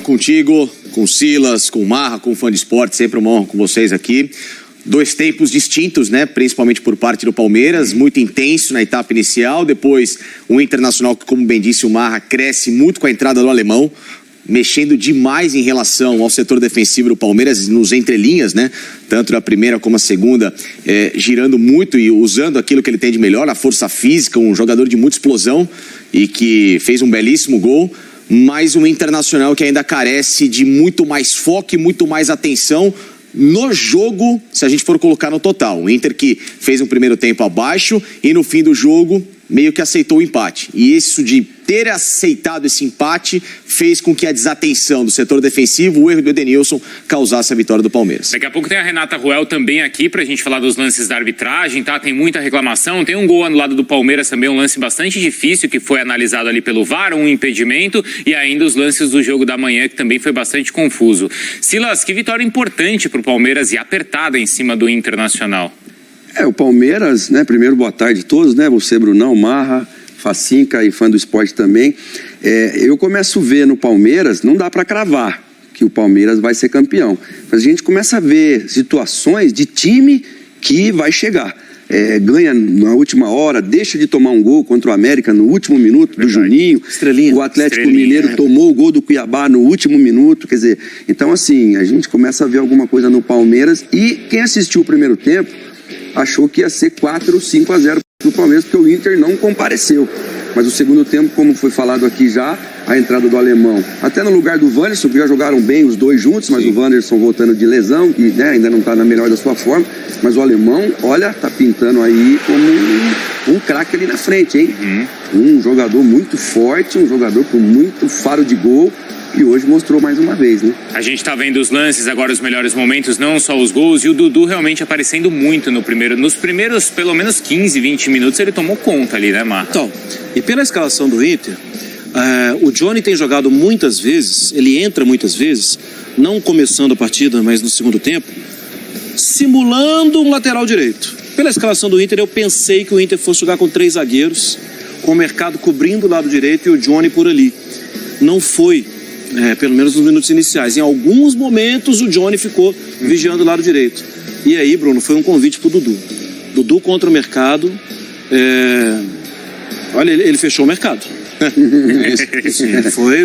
contigo, com o Silas, com o Marra, com o Fã de Esporte, sempre uma honra com vocês aqui. Dois tempos distintos, né? Principalmente por parte do Palmeiras, muito intenso na etapa inicial. Depois, o Internacional, que, como bem disse o Marra, cresce muito com a entrada do alemão, mexendo demais em relação ao setor defensivo do Palmeiras, nos entrelinhas, né? Tanto na primeira como a segunda, girando muito e usando aquilo que ele tem de melhor, a força física, um jogador de muita explosão e que fez um belíssimo gol. Mas um Internacional que ainda carece de muito mais foco e muito mais atenção no jogo, se a gente for colocar no total. O Inter que fez um primeiro tempo abaixo e no fim do jogo meio que aceitou o empate. E isso de ter aceitado esse empate fez com que a desatenção do setor defensivo, o erro do Edenilson, causasse a vitória do Palmeiras. Daqui a pouco tem a Renata Ruel também aqui pra gente falar dos lances da arbitragem, tá? Tem muita reclamação, tem um gol anulado do Palmeiras também, um lance bastante difícil que foi analisado ali pelo VAR, um impedimento, e ainda os lances do jogo da manhã que também foi bastante confuso. Silas, que vitória importante pro Palmeiras e apertada em cima do Internacional. O Palmeiras, né? Primeiro, boa tarde a todos, né? Você, Brunão, Marra, Facinca e Fã do Esporte também. Eu começo a ver no Palmeiras, não dá para cravar que o Palmeiras vai ser campeão. Mas a gente começa a ver situações de time que vai chegar. Ganha na última hora, deixa de tomar um gol contra o América no último minuto do Juninho. O Atlético Mineiro tomou o gol do Cuiabá no último minuto. Quer dizer, então assim, a gente começa a ver alguma coisa no Palmeiras. E quem assistiu o primeiro tempo achou que ia ser 4 ou 5-0 para o Palmeiras, porque o Inter não compareceu. Mas o segundo tempo, como foi falado aqui já, a entrada do alemão, até no lugar do Wanderson, que já jogaram bem os dois juntos, mas o Wanderson voltando de lesão, e né, ainda não está na melhor da sua forma, mas o alemão, olha, tá pintando aí como um craque ali na frente, hein? Um jogador muito forte, um jogador com muito faro de gol, e hoje mostrou mais uma vez, né? A gente tá vendo os lances agora, os melhores momentos, não só os gols, e o Dudu realmente aparecendo muito nos primeiros pelo menos 15, 20 minutos ele tomou conta ali, né, Marra? Então, e pela escalação do Inter, o Johnny tem jogado muitas vezes, ele entra muitas vezes, não começando a partida, mas no segundo tempo, simulando um lateral direito. Pela escalação do Inter, eu pensei que o Inter fosse jogar com 3 zagueiros, com o Mercado cobrindo o lado direito e o Johnny por ali. Não foi. Pelo menos nos minutos iniciais. Em alguns momentos o Johnny ficou vigiando o lado direito. E aí, Bruno, foi um convite pro Dudu. Dudu contra o Mercado. Olha, ele fechou o Mercado.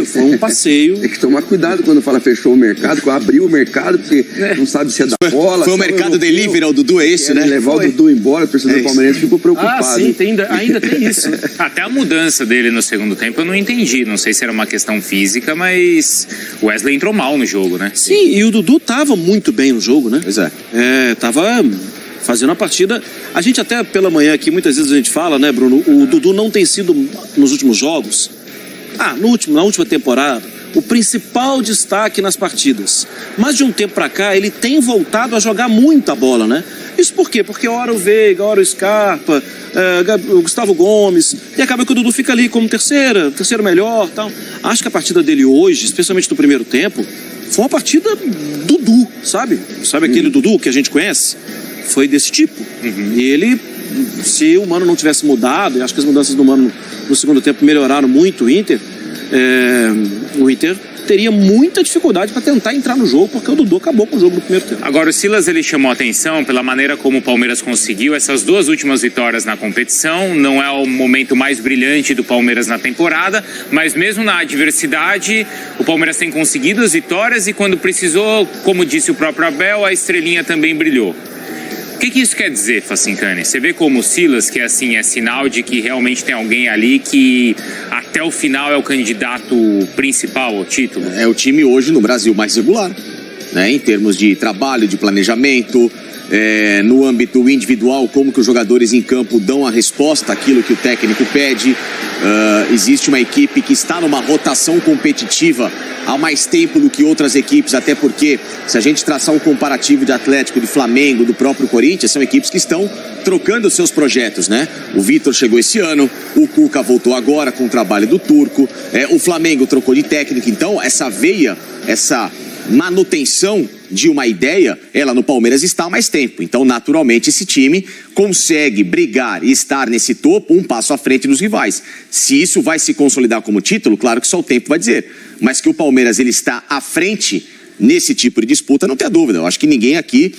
Foi um passeio. Tem que tomar cuidado quando fala fechou o mercado, quando abriu o mercado, porque não sabe se é da bola. Foi o mercado delivery ao Dudu, é esse, né? Levar o Dudu embora, o torcedor palmeirense ficou preocupado. Ah, sim, ainda tem isso. Até a mudança dele no segundo tempo eu não entendi. Não sei se era uma questão física, mas o Wesley entrou mal no jogo, né? Sim, e o Dudu tava muito bem no jogo, né? Pois é. Tava fazendo a partida. A gente até pela manhã aqui, muitas vezes a gente fala, né, Bruno? O Dudu não tem sido, nos últimos jogos, na última temporada, o principal destaque nas partidas. Mas de um tempo pra cá, ele tem voltado a jogar muita bola, né? Isso por quê? Porque ora o Veiga, ora o Scarpa, o Gustavo Gomes, e acaba que o Dudu fica ali como terceiro melhor, tal. Acho que a partida dele hoje, especialmente no primeiro tempo, foi uma partida Dudu, sabe? Sabe aquele Dudu que a gente conhece? Foi desse tipo. E ele, se o Mano não tivesse mudado, e acho que as mudanças do Mano no segundo tempo melhoraram muito o Inter teria muita dificuldade para tentar entrar no jogo, porque o Dudu acabou com o jogo no primeiro tempo. Agora, o Silas, ele chamou a atenção pela maneira como o Palmeiras conseguiu essas 2 últimas vitórias na competição. Não é o momento mais brilhante do Palmeiras na temporada, mas mesmo na adversidade, o Palmeiras tem conseguido as vitórias e quando precisou, como disse o próprio Abel, a estrelinha também brilhou. O que isso quer dizer, Facincani? Você vê como o Silas, que assim, é sinal de que realmente tem alguém ali que até o final é o candidato principal ao título? É o time hoje no Brasil mais regular, né? Em termos de trabalho, de planejamento, no âmbito individual, como que os jogadores em campo dão a resposta àquilo que o técnico pede. Existe uma equipe que está numa rotação competitiva há mais tempo do que outras equipes, até porque se a gente traçar um comparativo de Atlético, de Flamengo, do próprio Corinthians, são equipes que estão trocando os seus projetos, né? O Vitor chegou esse ano, o Cuca voltou agora com o trabalho do Turco, o Flamengo trocou de técnico, então essa veia, essa manutenção de uma ideia, ela no Palmeiras está há mais tempo. Então, naturalmente, esse time consegue brigar e estar nesse topo um passo à frente dos rivais. Se isso vai se consolidar como título, claro que só o tempo vai dizer. mas que o Palmeiras ele está à frente nesse tipo de disputa, não tenha dúvida. Eu acho que ninguém aqui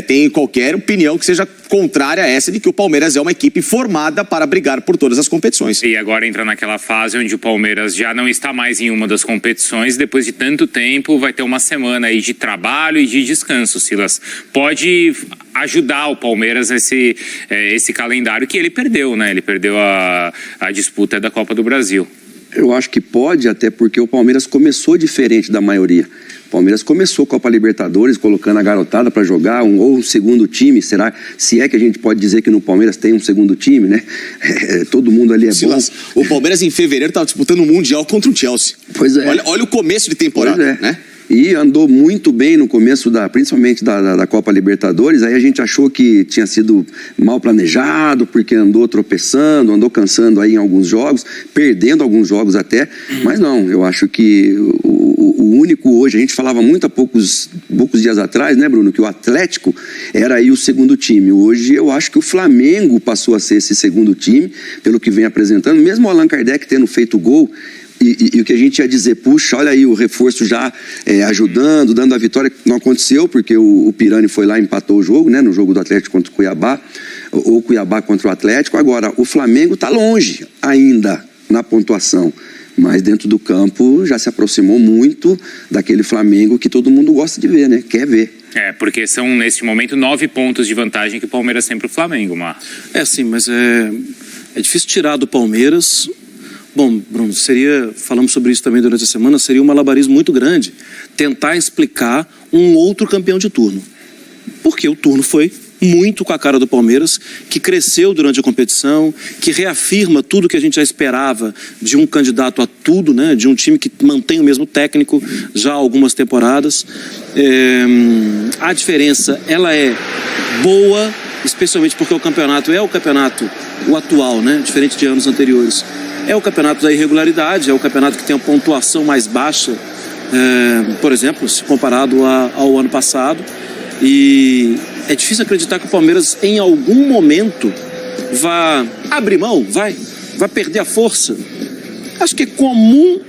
tem qualquer opinião que seja contrária a essa de que o Palmeiras é uma equipe formada para brigar por todas as competições. E agora entra naquela fase onde o Palmeiras já não está mais em uma das competições, depois de tanto tempo vai ter uma semana aí de trabalho e de descanso, Silas. Pode ajudar o Palmeiras esse calendário que ele perdeu, né? Ele perdeu a disputa da Copa do Brasil. Eu acho que pode, até porque o Palmeiras começou diferente da maioria. O Palmeiras começou com a Copa Libertadores, colocando a garotada para jogar, ou um segundo time. Será, se é que a gente pode dizer que no Palmeiras tem um segundo time, né? Todo mundo ali é Silas, bom. O Palmeiras em fevereiro estava disputando o Mundial contra o Chelsea. Pois é. Olha o começo de temporada, né? E andou muito bem no começo, principalmente da Copa Libertadores. Aí a gente achou que tinha sido mal planejado, porque andou tropeçando, andou cansando aí em alguns jogos, perdendo alguns jogos até. Mas não, eu acho que o único hoje, a gente falava muito há poucos dias atrás, né, Bruno, que o Atlético era aí o segundo time. Hoje eu acho que o Flamengo passou a ser esse segundo time, pelo que vem apresentando. Mesmo o Allan Kardec tendo feito gol, e o que a gente ia dizer, puxa, olha aí o reforço já ajudando, dando a vitória, não aconteceu, porque o Pirani foi lá e empatou o jogo, né, no jogo do Atlético contra o Cuiabá, ou Cuiabá contra o Atlético. Agora, o Flamengo está longe ainda na pontuação, mas dentro do campo já se aproximou muito daquele Flamengo que todo mundo gosta de ver, né, quer ver. Porque são, nesse momento, 9 pontos de vantagem que o Palmeiras sempre o Flamengo, Mar. Sim, mas é difícil tirar do Palmeiras. Bom, Bruno, falamos sobre isso também durante a semana, seria um malabarismo muito grande tentar explicar um outro campeão de turno. Porque o turno foi muito com a cara do Palmeiras, que cresceu durante a competição, que reafirma tudo que a gente já esperava de um candidato a tudo, né? De um time que mantém o mesmo técnico já há algumas temporadas. A diferença, ela é boa, especialmente porque o campeonato o atual, né? Diferente de anos anteriores. É o campeonato da irregularidade, é o campeonato que tem a pontuação mais baixa, por exemplo, se comparado ao ano passado. E é difícil acreditar que o Palmeiras, em algum momento, vá abrir mão, vai perder a força. Acho que é comum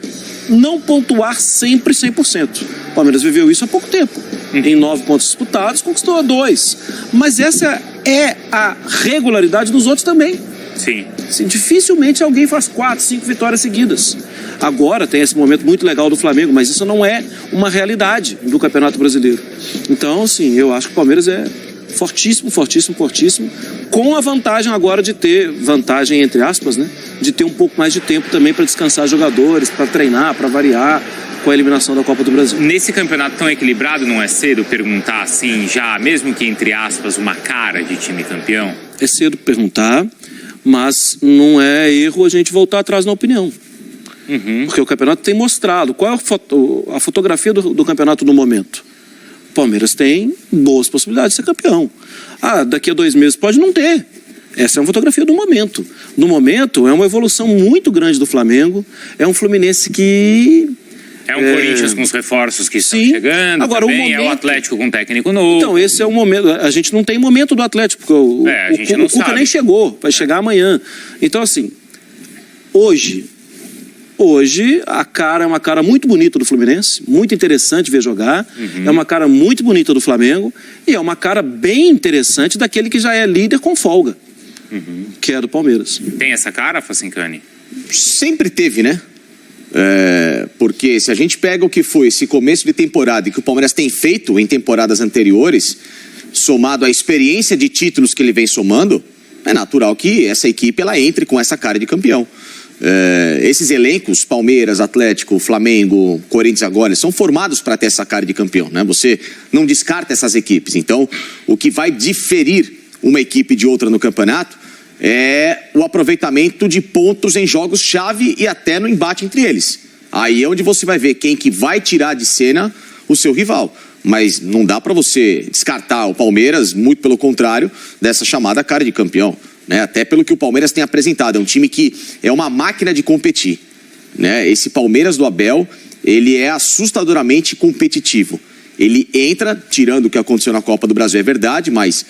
não pontuar sempre 100%. O Palmeiras viveu isso há pouco tempo. Em 9 pontos disputados, conquistou 2. Mas essa é a regularidade dos outros também. Sim. Dificilmente alguém faz 4, 5 vitórias seguidas. Agora tem esse momento muito legal do Flamengo, mas isso não é uma realidade do Campeonato Brasileiro. Então, assim, eu acho que o Palmeiras é fortíssimo, fortíssimo, fortíssimo, com a vantagem agora de ter, vantagem entre aspas, né? De ter um pouco mais de tempo também para descansar jogadores, para treinar, para variar com a eliminação da Copa do Brasil. Nesse campeonato tão equilibrado, não é cedo perguntar assim, já, mesmo que entre aspas, uma cara de time campeão? É cedo perguntar, mas não é erro a gente voltar atrás na opinião. Porque o campeonato tem mostrado. Qual é a fotografia do campeonato no momento? O Palmeiras tem boas possibilidades de ser campeão. Daqui a 2 meses pode não ter. Essa é uma fotografia do momento. No momento, é uma evolução muito grande do Flamengo. É um Fluminense que... É um Corinthians com os reforços que estão chegando. Agora, também, é o Atlético com técnico novo. Então, esse é o momento. A gente não tem momento do Atlético, porque o Cuca nem chegou, vai chegar amanhã. Então, assim, hoje a cara é uma cara muito bonita do Fluminense, muito interessante ver jogar. É uma cara muito bonita do Flamengo e é uma cara bem interessante daquele que já é líder com folga, que é do Palmeiras. Tem essa cara, Facincani? Sempre teve, né? Porque se a gente pega o que foi esse começo de temporada e que o Palmeiras tem feito em temporadas anteriores, somado à experiência de títulos que ele vem somando, é natural que essa equipe ela entre com essa cara de campeão. Esses elencos, Palmeiras, Atlético, Flamengo, Corinthians agora, são formados para ter essa cara de campeão, né? Você não descarta essas equipes. Então, o que vai diferir uma equipe de outra no campeonato é o aproveitamento de pontos em jogos-chave e até no embate entre eles. Aí é onde você vai ver quem que vai tirar de cena o seu rival. Mas não dá para você descartar o Palmeiras, muito pelo contrário, dessa chamada cara de campeão. Né? Até pelo que o Palmeiras tem apresentado. É um time que é uma máquina de competir. Né? Esse Palmeiras do Abel, ele é assustadoramente competitivo. Ele entra, tirando o que aconteceu na Copa do Brasil, é verdade, mas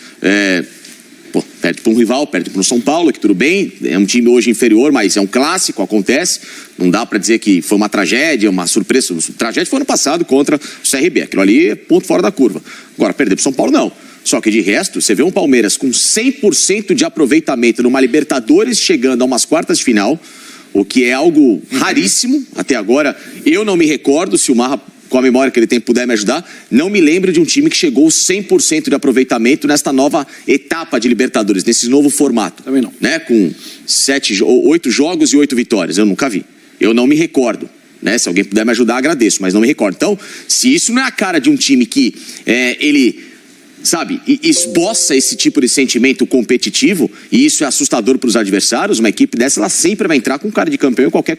Pô, perde para um rival, perde para o São Paulo, que tudo bem, é um time hoje inferior, mas é um clássico, acontece. Não dá para dizer que foi uma tragédia, uma surpresa. A tragédia foi ano passado contra o CRB. Aquilo ali é ponto fora da curva. Agora, perder para o São Paulo, não. Só que de resto, você vê um Palmeiras com 100% de aproveitamento numa Libertadores chegando a umas quartas de final, o que é algo raríssimo. Até agora, eu não me recordo, se o Marra, com a memória que ele tem, puder me ajudar, não me lembro de um time que chegou 100% de aproveitamento nesta nova etapa de Libertadores, nesse novo formato. Também não. Né? Com 8 jogos e 8 vitórias. Eu nunca vi. Eu não me recordo. Né? Se alguém puder me ajudar, agradeço, mas não me recordo. Então, se isso não é a cara de um time que ele... sabe, esboça esse tipo de sentimento competitivo, e isso é assustador para os adversários, uma equipe dessa, ela sempre vai entrar com cara de campeão em qualquer